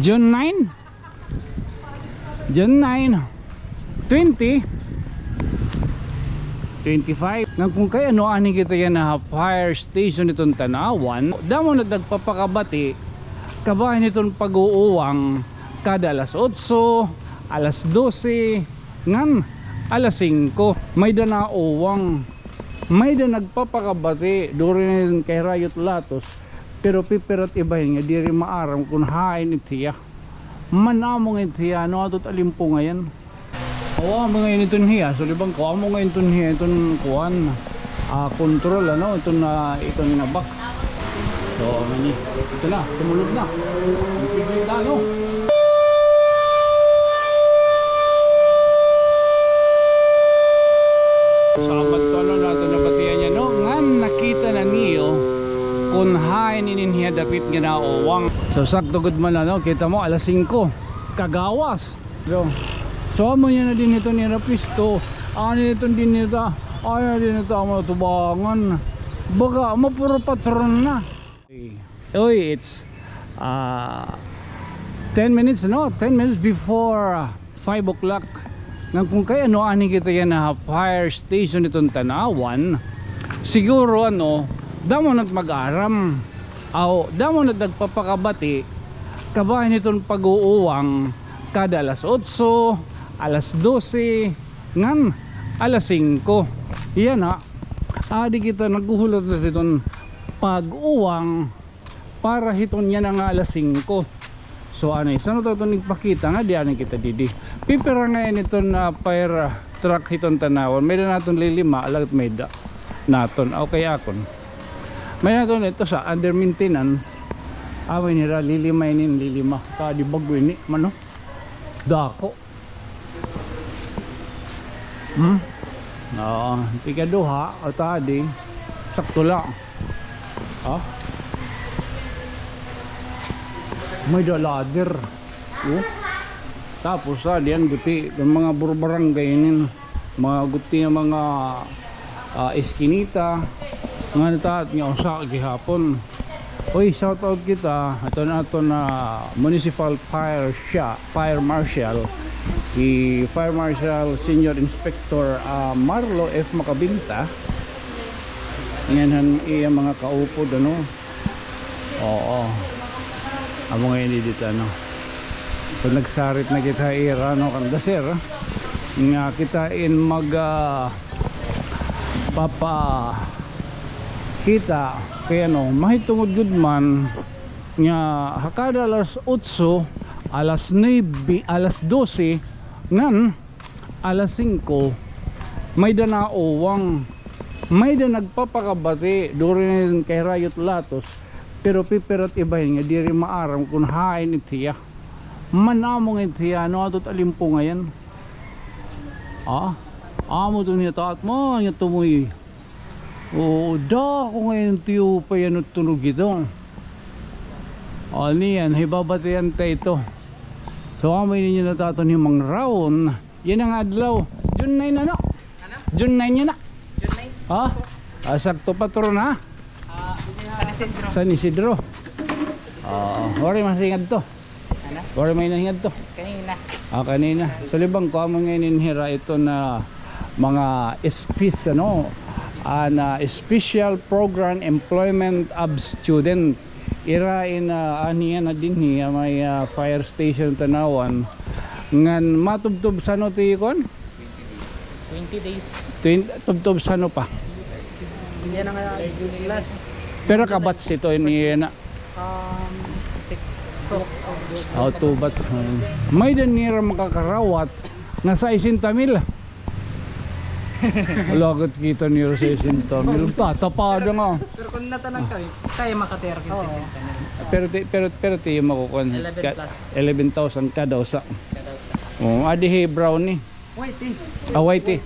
June 9 June 9 20 25 nang kung kaya ano ani kita yan na fire station itong Tanawan damo na nagpapakabati kabahin itong pag-uuwang kada alas 8 alas 12 ngan alas 5 may danauwang may da nagpapakabati durin kay Rayot Latos pero pipirat ibahin nga diri maaram kung hain itiya manamong itiya no atot alimpo ngayon awa mo ngayon itong hiya so libang ko mo ngayon itong hiya itong kuhan control ano itong itong nabak so mani ito na tumulog na ipigil na no sabat ko ano nato nabatian niya no ngan nakita na niyo kung hain ininhiya dapit ginaowang so sakto good man ano kita mo alas 5 kagawas so amo niya na din ito ni Rapisto ano ito din nito ayaw din ito ang matubangan baga mapuro patron na oy it's 10 minutes no 10 minutes before 5 o'clock nang kung kaya ano ani kita yan na fire station itong Tanawan siguro ano damo nat mag-aram aw damo nat nagpapakabati kabahin itong pag-uuwang kada alas 8 alas 12 ngan alas 5 yan ha adi kita naghuhulat na itong pag-uwang para hiton yan nga alas 5 so ano isa na ito nagpakita nga di ano kita didi pipira ngayon itong fire truck hitong Tanawan may na natin lilima alagat may da naton okay akon may natin ito sa under maintenance away nila lilima inin lilima kadi bago ini mano dako oo pikaduha o tadi sakto lang may dalader tapos diyan guti ng mga burbarangay inin mga guti ng mga eskinita nga nataat nga usa gihapon oy shout out kita ito na municipal fire marshal Fire Marshal Senior Inspector Marlo F. Macabinta yan iya mga kaupod ano oo amo ngayon dito ano so nagsarit na kita ira no kang daser nga kita in mag papa kita kaya no mahitungod good man nga hakada alas 8 alas 9 alas 12 ngan alas 5 may danauwang may da nagpapakabati durin kay Rayot Latos pero pipirat ibahin nga diri maaram kung hain itiya manamong itiya no atot alimpo ngayon amo to niya taat mo niya tumoy da ko ngayon tiyo pa yan tunog ito niyan hibabatian tayo ito so amoy ninyo nataton yung mga round yan ang adlaw June 9 ano? June 9 yan na June 9 sakto patron ha San Isidro wari masingad to wari may nahingad to kanina so libang ko among ngayon hira ito na mga SPs ano na Special Program Employment of Students irain aniya na din niya may fire station Tanawan ngan matubtob sa no tikon 20 days tubtob sa no pa yan ang last pero kabats ito niya na 6 tubat may din nira makakarawat na sa 60,000 lagot kita niyo sa 60,000 tatapada nga pero kung natanang kaya makatera pero tiyo makukuha 11,000 kada usa adihe brownie white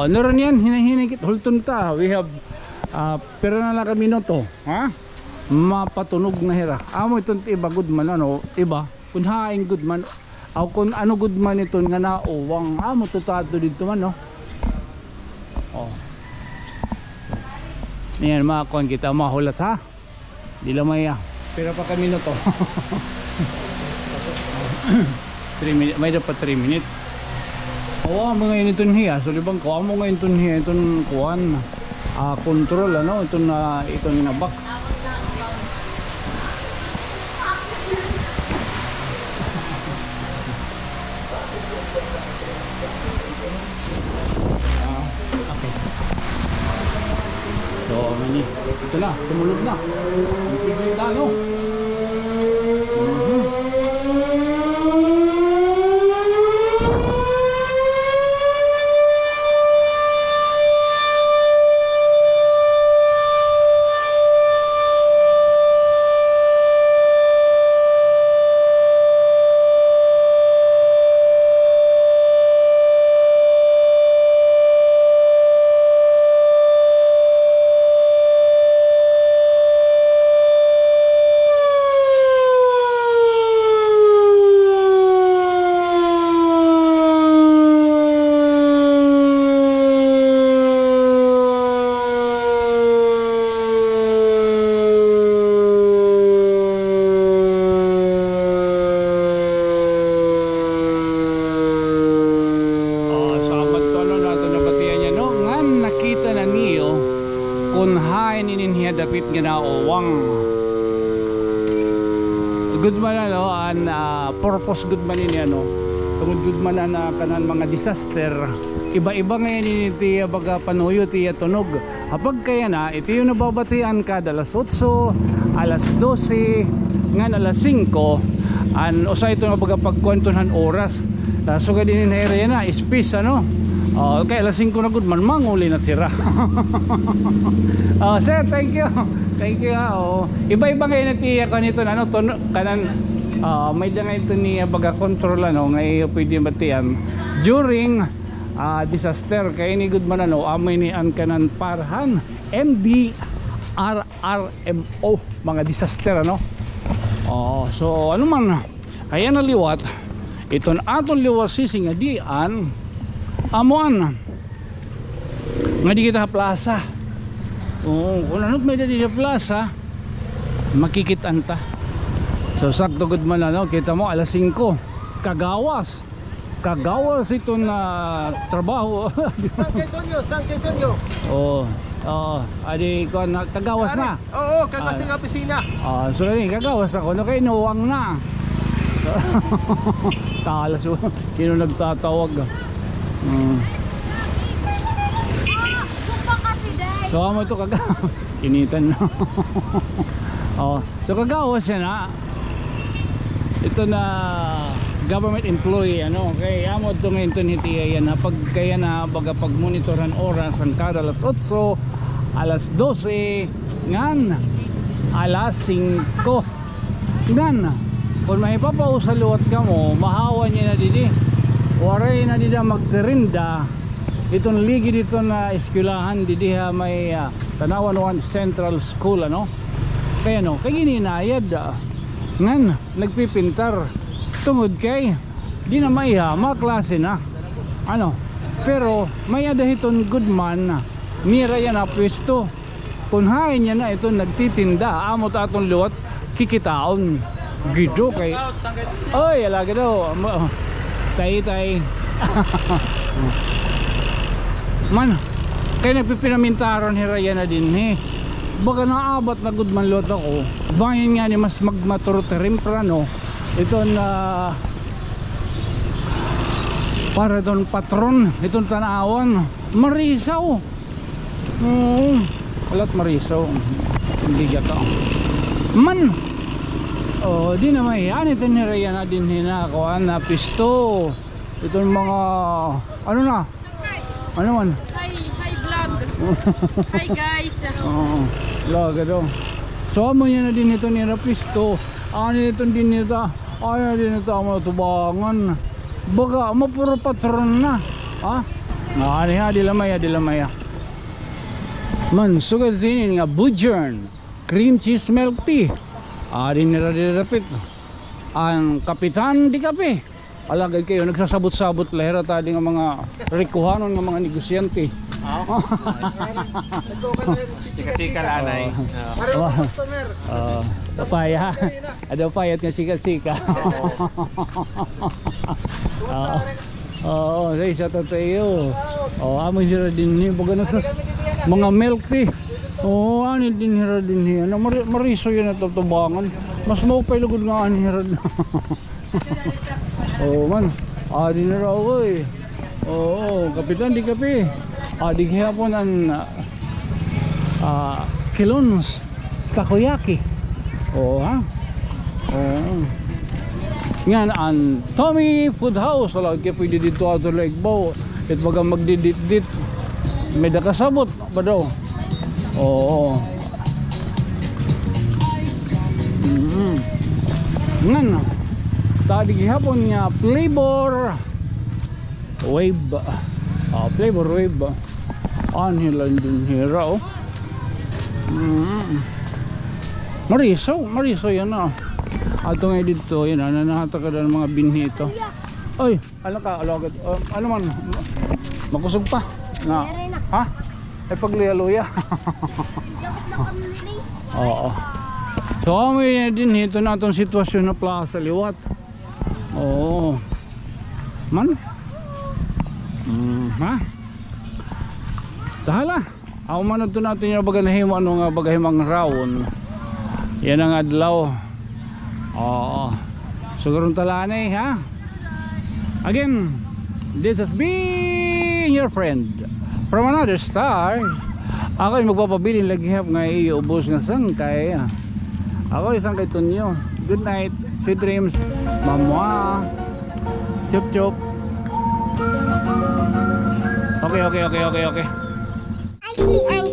naroon yan hinahinay kit hulton ta we have pero na lang kami minuto mapatunog na hira amo itong iba good man ano iba kung haing good man kung ano good man ito nga nauwang amo tutato dito man no yan mga kuhan kita mahulat ha di lamay pero pa kami no to 3 minutes, may dapat 3 minutes. Kawa mo ngayon itong hiya, so libang kawa mo ngayon itong hiya, itong kuhan, control, ano, itong nabak. Okay. So, mani, ito na, tumulog na. Ipigil na, no? Dapit ginaowang good man ano an purpose good man ini ano tungod good man na kanan mga disaster iba-iba ngayon ini tiya baga panuyo tiya tunog kapag kaya na ito yung nababatian kada alas 8 alas 12 ngan alas 5 an usa ito nga baga pagkwentuhan oras so gadin in area na space ano. Okay, alas 5 na good man, manguli na tira. Sir, thank you. Thank you. Iba-iba ngayon natiya ko nito ano, kanan may da ngayon ito niya baga control ano, ngayon pwede batian during disaster. Kaya ni good man ano, amoy ni an kanan parhan MDRRMO mga disaster ano. So ano man, kaya na liwat iton aton liwasisi nga dian amuan nga di kita plaza. Kung anot may di plaza makikitaan ta. So sakto good man ano, kita mo alas 5 kagawas ito na trabaho. San Antonio. Adi ko na kagawas na. Oo, kagawas ng opisina. So rin kagawas ako no kay nuwang na. Talas sino nagtatawag. So amo ito kagawas initan na. So kagawas yan na ito na government employee ano kay amo ito ngayon ito nitiya yan pag kaya na baga pag monitoran oras ang kada alas 8 alas 12 ngan alas 5 ngan kung may papausaluat ka mo mahawa niya na didi waray na dida magterinda itong ligi dito na eskwelahan didi ha may Tanawan 1 Central School ano kaya no kay gininayad ngan nagpipintar tungod kay di na maihama klase na ano pero may adahiton good man mira yan na pwesto kunhain niya na ito nagtitinda amot atong luwat kikitaon gido kay oy alaga daw tay man kay nagpipinamintaron hiraya na din baka naabat na good man lot ako bayan nga ni mas magmaturo temprano ito na para doon patron itong Tanawan Marisaw walat Marisaw hindi ka man di na may yan ito niraya na din hinakuan na pisto itong mga ano na ano man hi vlog hi guys laga daw so amo niya na din ito nirapisto ano ito din nito ayaw din ito ang matubangan baga mapuro patron na ano ha dilamaya man sugad din nga Bujern cream cheese milk tea din nirapit ang kapitan di kape alagay kayo nagsasabot-sabot lahira tadi nga mga rekuhanon nga mga negosyante Chika-chika lanay. Pareho ng customer. Papaya. Ano payat nga sika-sika. Oo, say shout out sa iyo. Amo sila din ni baga na sa mga milk tea. Ano din hira din niya. Mariso yun na tutubangan. Mas maupay lugod nga ani hira. Man. Di na raw ko eh. Kapitan di kape. Di hapon ang kilons takoyaki. Yan ang Tommy Food House. Wala kaya pwede dito ato Lagbaw. At baga magdidit-dit. May dakasabot ba daw? Ngan. Tadi gihapon nga flavor wave. Flavor wave. Hilan din hira Mariso yan ato nga dito yan nanahatakad ang mga binhi ito. Oy, ano ka alagad? Ano man makusog pa na ha? Ay pagliyaluya. So kami din ito na itong sitwasyon na plaza liwat. Man ha? Tahala ako man ito natin yung baganahimo ano nga bagahimang rawon. Yan ang adlaw. Sigurong talanay ha. Again, this has been your friend from another stars. Ako ay magpapabiling laghihap nga iubos nga sangkay. Ako isang kay Tunyo. Good night, sweet dreams, mamwa, chup chup. Okay. Ang